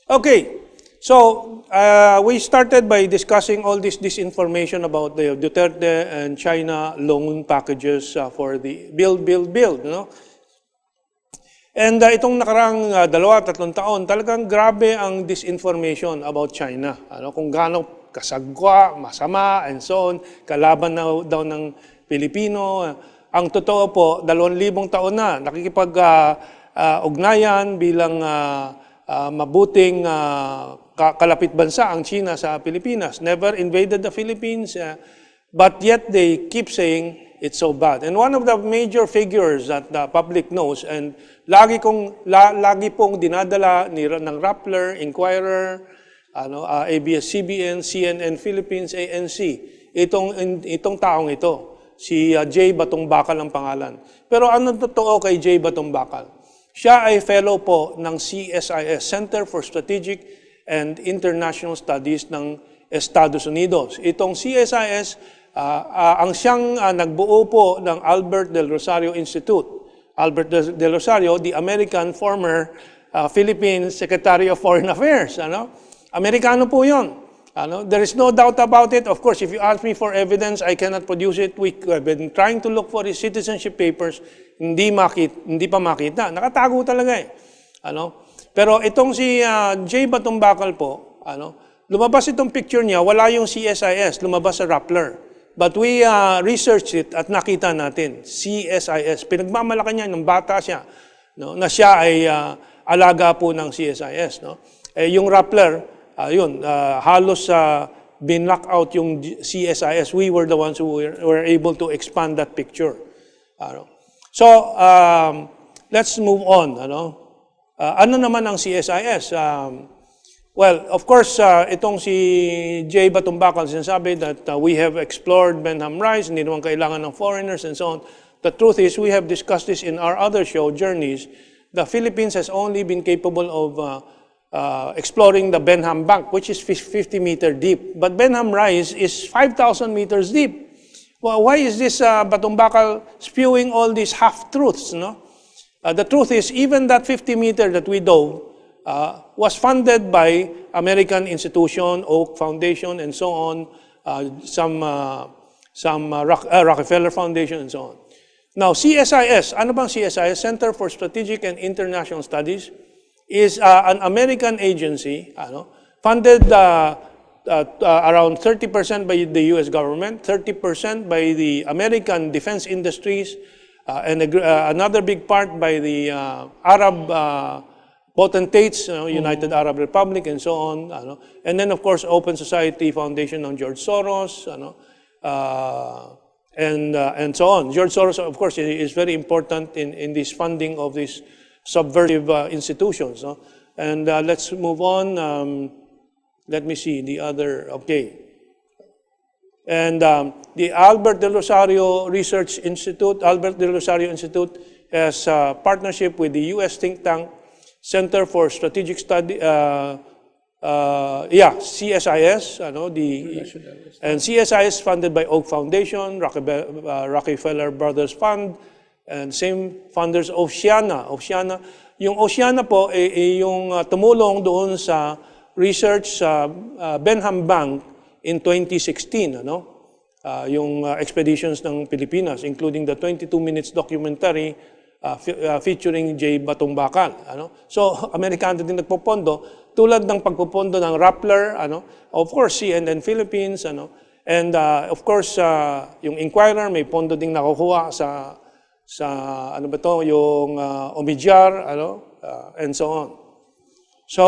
Okay, so we started by discussing all this disinformation about the Duterte and China loan packages for the build, no? And itong nakarang 2-3 taon, talagang grabe ang disinformation about China. Kung gaano kasagwa, masama, and so on, kalaban na daw ng Pilipino. Ang totoo po, 2,000 taon na, nakikipag-ugnayan bilang mabuting kalapit bansa ang China sa Pilipinas. Never invaded the Philippines, but yet they keep saying it's so bad. And one of the major figures that the public knows, and lagi pong dinadala ng Rappler, Inquirer, ABS-CBN, CNN Philippines, ANC, itong taong ito, si J. Batongbacal ang pangalan. Pero ano totoo kay J. Batongbacal? Siya ay fellow po ng CSIS, Center for Strategic and International Studies ng Estados Unidos. Itong CSIS, ang siyang nagbuo po ng Albert Del Rosario Institute. Albert Del Rosario, the American former Philippine Secretary of Foreign Affairs. Amerikano po yun. There is no doubt about it. Of course, if you ask me for evidence, I cannot produce it. We have been trying to look for his citizenship papers. Hindi pa makita. Nakatago talaga eh. Pero itong si J. Batongbacal po, lumabas itong picture niya, wala yung CSIS, lumabas sa Rappler. But we researched it at nakita natin, CSIS. Pinagmamalaki niya ng bata siya, na siya ay alaga po ng CSIS. Yung Rappler, halos bin-knock out yung CSIS. We were the ones who were able to expand that picture. So, let's move on. Ano naman ang CSIS? Well, of course, itong si J. Batongbacal sinasabi that we have explored Benham Rice, hindi naman kailangan ng foreigners and so on. The truth is, we have discussed this in our other show, Journeys. The Philippines has only been capable of exploring the Benham Bank, which is 50-meter deep. But Benham Rice is 5,000 meters deep. Well, why is this Batongbacal spewing all these half-truths? The truth is, even that 50-meter that we dove was funded by American institution, Oak Foundation, and so on, some Rockefeller Foundation, and so on. Now, CSIS, ano bang CSIS? Center for Strategic and International Studies, is an American agency, funded around 30% by the U.S. government, 30% by the American defense industries, and another big part by the Arab potentates, United Arab Republic, and so on. And then, of course, Open Society Foundation ng George Soros, and so on. George Soros, of course, is very important in this funding of these subversive institutions. And let's move on. Let me see the other, okay. And the Albert Del Rosario Research Institute, Albert Del Rosario Institute has a partnership with the U.S. think tank Center for Strategic Study, CSIS, and CSIS funded by Oak Foundation, Rockefeller Brothers Fund, and same funders Oceana. Yung Oceana po ay yung tumulong doon sa research sa Benham Bank in 2016, yung expeditions ng Pilipinas, including the 22 minutes documentary featuring J. Batongbacal. So, Amerikano din nagpopondo, tulad ng pagpopondo ng Rappler, of course, CNN Philippines, and of course, yung Inquirer, may pondo ding nakukuha sa yung Omidyar, and so on. So,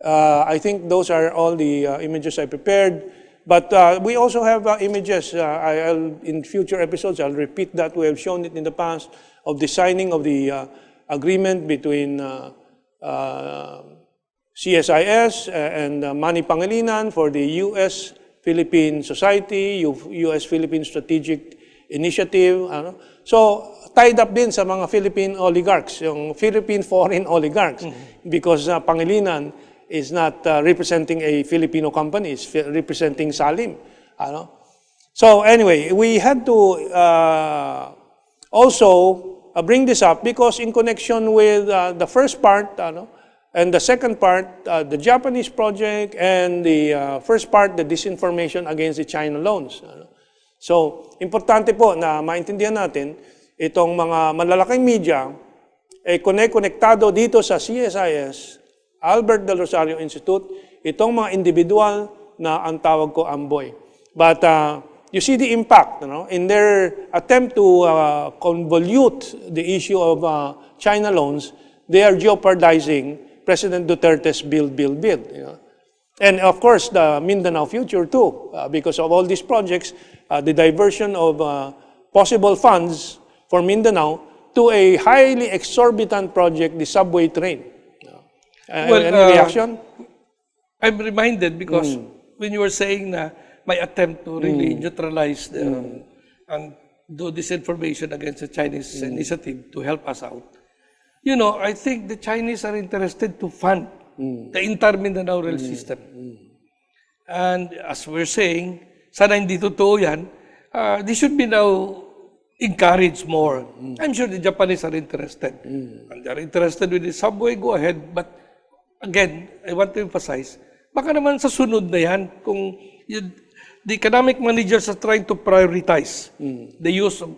I think those are all the images I prepared. But we also have images, in future episodes, I'll repeat that. We have shown it in the past, of the signing of the agreement between CSIS and Manny Pangilinan for the U.S.-Philippine Society, U.S.-Philippine Strategic Initiative. So, tied up din sa mga Philippine oligarchs, yung Philippine foreign oligarchs, because Pangilinan is not representing a Filipino company, it's representing Salim. So anyway, we had to also bring this up because in connection with the first part, And the second part, the Japanese project, and the first part, the disinformation against the China loans. So, importante po na maintindihan natin, itong mga malalaking media, konektado dito sa CSIS, Albert Del Rosario Institute, itong mga individual na ang tawag ko amboy. But you see the impact, in their attempt to convolute the issue of China loans, they are jeopardizing President Duterte's build. And of course, the Mindanao future too, because of all these projects, the diversion of possible funds for Mindanao to a highly exorbitant project, the subway train. Any reaction? I'm reminded because when you were saying na my attempt to really neutralize and do disinformation against the Chinese initiative to help us out, I think the Chinese are interested to fund the entire Mindanao rail system. And as we're saying, sana hindi totoo yan, they should be now encouraged more. I'm sure the Japanese are interested. And they're interested with the subway, go ahead. But again, I want to emphasize, baka naman sa sunod na yan, kung the economic managers are trying to prioritize the use of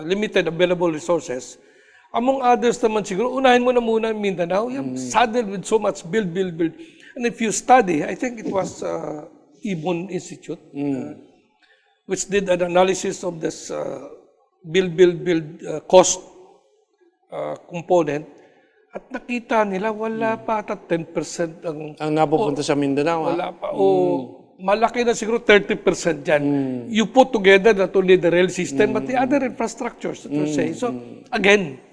limited available resources. Among others naman siguro, unahin mo na muna Mindanao, yung saddled with so much build. And if you study, I think it was Ibon Institute, which did an analysis of this build cost component, at nakita nila wala pa ata 10% ang napupunta sa Mindanao. Wala pa. Malaki na siguro 30% dyan. You put together not only the rail system, but the other infrastructures that we're saying. So, again,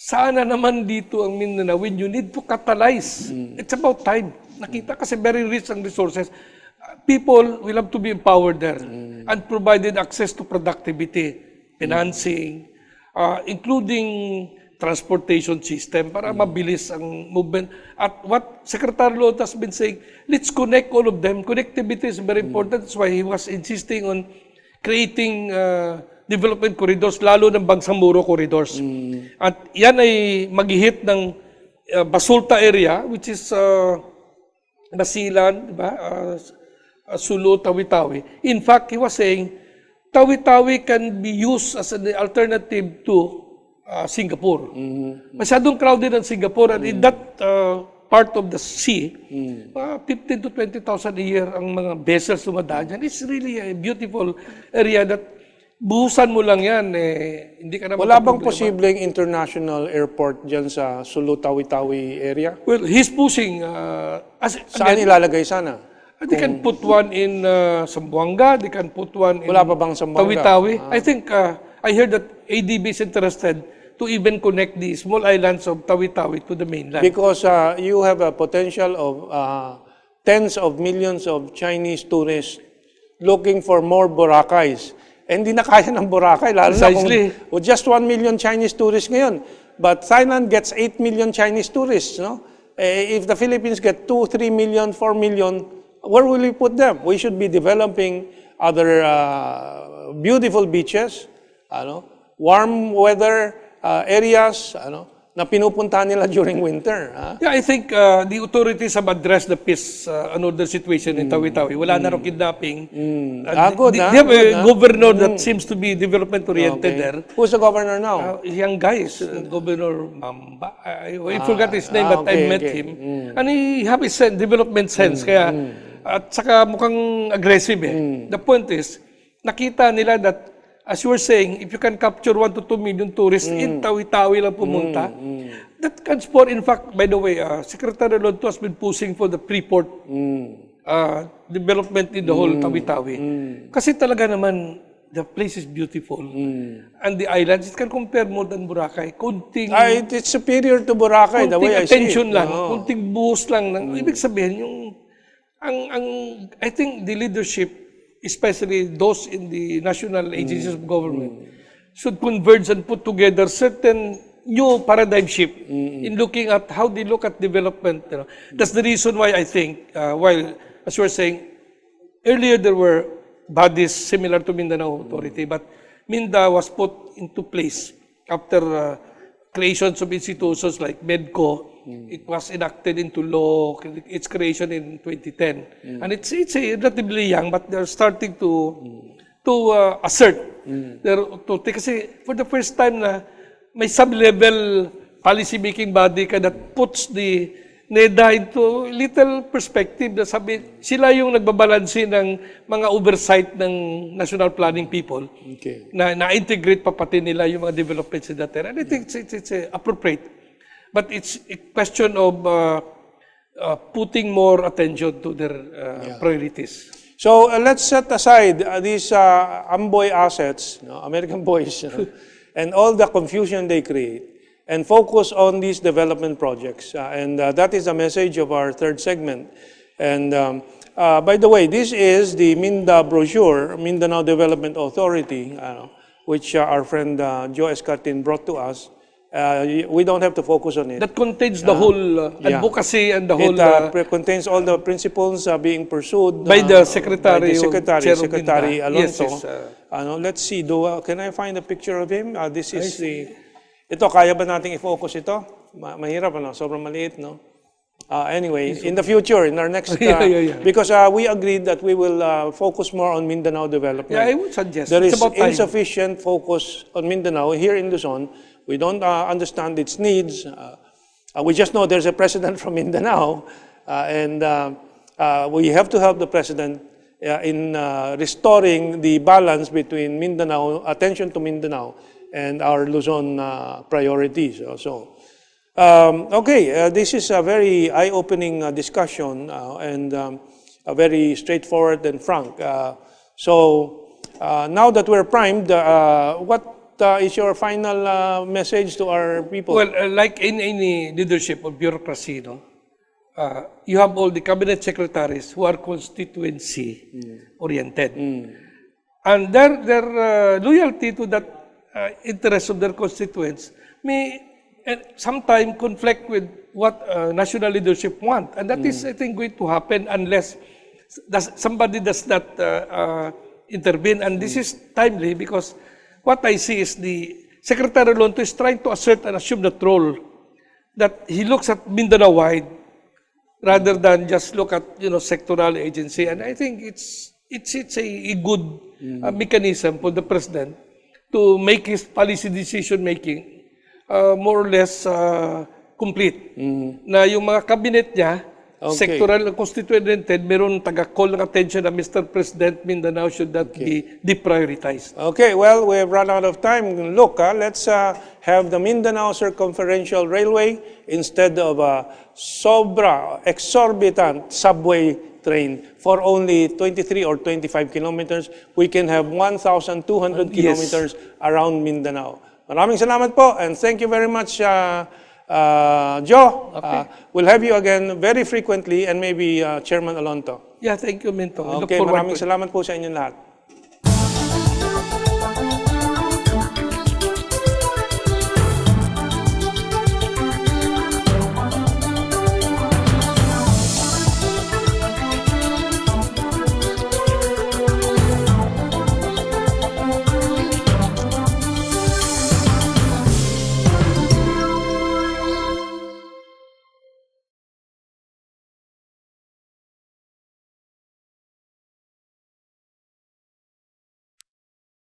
sana naman dito ang Mindanao when you need to catalyze. It's about time. Nakita kasi very rich ang resources. People will have to be empowered there and provided access to productivity, financing, including transportation system para mabilis ang movement. At what Secretary Lota has been saying, let's connect all of them. Connectivity is very important. That's why he was insisting on creating development corridors, lalo ng Bangsamoro corridors. At yan ay mag-hit ng Basulta area, which is Basilan, diba? Sulu, Tawi-Tawi. In fact, he was saying, Tawi-Tawi can be used as an alternative to Singapore. Masyadong crowded ang Singapore, and in that part of the sea, 15 to 20,000 a year ang mga vessels dumadaan dyan. It's really a beautiful area that buhusan mo lang yan, hindi ka na wala bang posibleng international airport dyan sa Sulu, Tawi-Tawi area? Well, he's pushing. Saan ilalagay sana? They can put one in Zamboanga, they can put one in wala pa bang Zamboanga? Tawi-Tawi. I think, I heard that ADB is interested to even connect the small islands of Tawi-Tawi to the mainland. Because you have a potential of tens of millions of Chinese tourists looking for more Boracays. Hindi na kaya ng Boracay, lalo na kung just 1 million Chinese tourists ngayon. But Thailand gets 8 million Chinese tourists. No? If the Philippines get 2, 3 million, 4 million, where will we put them? We should be developing other beautiful beaches, warm weather areas, na pinupuntahan nila during winter. Yeah, I think the authorities have addressed the peace and order situation in Tawi-Tawi. Wala na rin kidnapping. They have a governor that seems to be development-oriented there. Who's the governor now? Young guy, Governor Mamba. I forgot his name, but I met him. And he has a development sense. Kaya, at saka mukhang aggressive. The point is, nakita nila that as you were saying, if you can capture 1 to 2 million tourists in Tawi-Tawi lang pumunta, that can spur, in fact, by the way, Secretary Lodto has been pushing for the pre-port development in the whole Tawi-Tawi. Kasi talaga naman, the place is beautiful. And the islands, it can compare more than Boracay. Kunting... it's superior to Boracay, the way I see it. Attention lang, kunting buhos lang. Ibig sabihin, I think the leadership, especially those in the national agencies of government, should converge and put together certain new paradigm shift in looking at how they look at development. That's the reason why I think, while, as you were saying, earlier there were bodies similar to Mindanao Authority, but Minda was put into place after creations of institutions like MEDCO. It was enacted into law, its creation in 2010. And it's a relatively young, but they're starting to assert their authority. Kasi for the first time na may sub-level policy-making body ka that puts the NEDA into little perspective na sabi, sila yung nagbabalanse ng mga oversight ng national planning people na integrate pa pati nila yung mga developments in that area. And I think it's appropriate. But it's a question of putting more attention to their priorities. So let's set aside these Amboy assets, American boys, and all the confusion they create, and focus on these development projects. And that is the message of our third segment. And by the way, this is the MINDA brochure, Mindanao Development Authority, which our friend Joe Escartin brought to us. We don't have to focus on it. That contains the whole advocacy and the whole... It contains all the principles being pursued by the Secretary, Secretary Alonso. Yes, let's see, can I find a picture of him? This is Ito, kaya ba nating i-focus ito? Mahirap, sobrang maliit, no? Anyway, in the future, in our next... Because we agreed that we will focus more on Mindanao development. Yeah, I would suggest. There is insufficient focus on Mindanao here in Luzon. We don't understand its needs. We just know there's a president from Mindanao. And we have to help the president in restoring the balance between Mindanao, attention to Mindanao, and our Luzon priorities. This is a very eye-opening discussion and a very straightforward and frank. Now that we're primed, what is your final message to our people? Well, like in any leadership or bureaucracy, you have all the cabinet secretaries who are constituency-oriented. And their loyalty to that interest of their constituents may sometimes conflict with what national leadership want. And that is, I think, going to happen unless somebody does not intervene. And this is timely because what I see is the Secretary Lonto is trying to assert and assume that role that he looks at Mindanao-wide rather than just look at sectoral agency. And I think it's a good mechanism for the President to make his policy decision-making more or less complete. Na yung mga cabinet niya, sectoral and constituent-oriented, meron taga-call ng attention na Mr. President, Mindanao should not be deprioritized. Okay, well, we have run out of time. Look, let's have the Mindanao Circumferential Railway instead of a exorbitant subway train for only 23 or 25 kilometers. We can have 1,200 kilometers around Mindanao. Maraming salamat po, and thank you very much, Joe. We'll have you again very frequently, and maybe Chairman Alonto. Yeah, thank you, Minto. Okay, maraming salamat po sa inyong lahat.